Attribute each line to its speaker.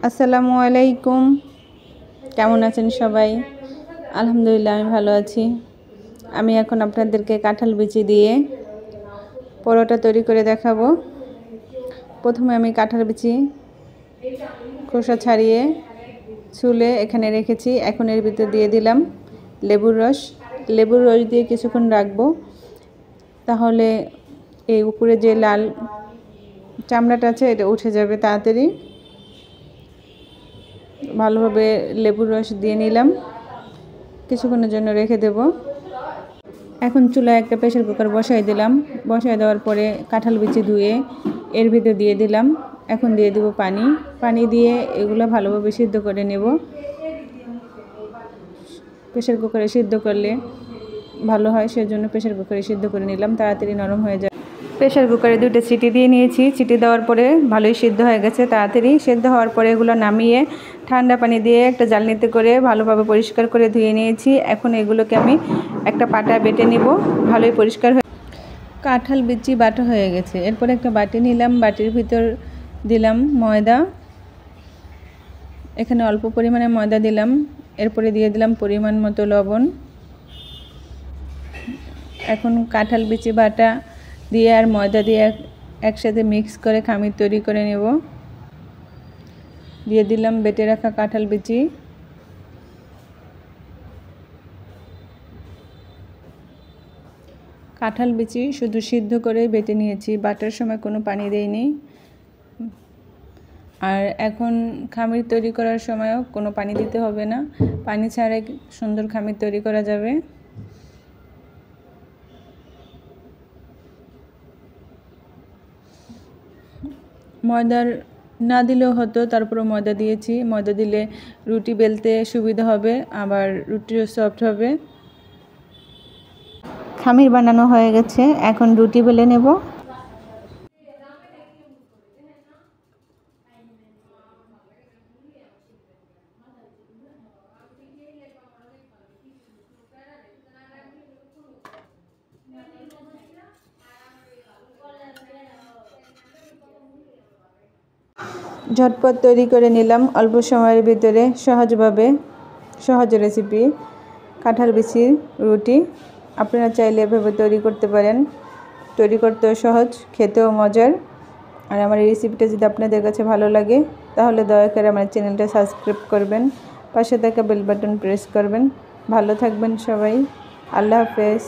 Speaker 1: আসসালামু আলাইকুম। কেমন আছেন সবাই? আলহামদুলিল্লাহ আমি ভালো আছি। আমি এখন আপনাদেরকে কাঁঠাল বিচি দিয়ে পরোটা তৈরি করে দেখাবো। প্রথমে আমি কাঁঠাল বিচি খোসা ছাড়িয়ে ছুলে এখানে রেখেছি। এখন এর ভিতর দিয়ে দিলাম লেবুর রস। লেবুর রস দিয়ে কিছুক্ষণ রাখবো, তাহলে এই উপরে যে লাল চামড়াটা আছে এটা উঠে যাবে তাড়াতাড়ি। ভালোভাবে লেবুর রস দিয়ে নিলাম, কিছুক্ষণের জন্য রেখে দেব। এখন চুলায় একটা প্রেসার কুকার বসাই দিলাম। বসাই দেওয়ার পরে কাঁঠাল বিচি ধুয়ে এর ভিতর দিয়ে দিলাম। এখন দিয়ে দেব পানি দিয়ে এগুলো ভালোভাবে সিদ্ধ করে নেব। প্রেসার কুকারে সিদ্ধ করলে ভালো হয়, সেজন্য প্রেসার কুকারে সিদ্ধ করে নিলাম, তাড়াতাড়ি নরম হয়ে যায়। প্রেসার কুকারে 2টা সিটি দিয়ে নিয়েছি। সিটি দেওয়ার পরে ভালোই সিদ্ধ হয়ে গেছে। তাড়াতাড়ি সিদ্ধ হওয়ার পরে এগুলো নামিয়ে ঠান্ডা পানি দিয়ে একটা জালনিতে করে ভালোভাবে পরিষ্কার করে ধুয়ে নিয়েছি। এখন এগুলোকে আমি একটা পাটায় বেটে নিব। ভালোই পরিষ্কার হয়ে কাঁঠাল বিচি বাটা হয়ে গেছে। এরপরে একটা বাটি নিলাম, বাটির ভিতর দিলাম ময়দা। এখানে অল্প পরিমাণে ময়দা দিলাম। এরপরে দিয়ে দিলাম পরিমাণ মতো লবণ। এখন কাঁঠাল বিচি বাটা দিয়ে আর ময়দা দিয়ে একসাথে মিক্স করে খামির তৈরি করে নেব। দিয়ে দিলাম বেটে রাখা কাঁঠাল বিচি। কাঁঠাল বিচি শুধু সিদ্ধ করে বেটে নিয়েছি, বাটার সময় কোনো পানি দেইনি। আর এখন খামির তৈরি করার সময়ও কোনো পানি দিতে হবে না, পানি ছাড়াই সুন্দর খামির তৈরি করা যাবে। ময়দার না দিলেও হতো, তারপরে ময়দা দিয়েছি। ময়দা দিলে রুটি বেলতে সুবিধা হবে, আবার রুটিও সফট হবে। খামির বানানো হয়ে গেছে, এখন রুটি বেলে নেব। ঝটপট তৈরি করে নিলাম অল্প সময়ের ভিতরে, সহজ রেসিপি কাঁঠাল বিচির রুটি। আপনারা চাইলে এভাবে তৈরি করতে পারেন। তৈরি করতেও সহজ, খেতেও মজার। আর আমার এই রেসিপিটা যদি আপনাদের কাছে ভালো লাগে তাহলে দয়া করে আমার চ্যানেলটা সাবস্ক্রাইব করবেন, পাশে থাকা বেল বাটন প্রেস করবেন। ভালো থাকবেন সবাই। আল্লাহ হাফেজ।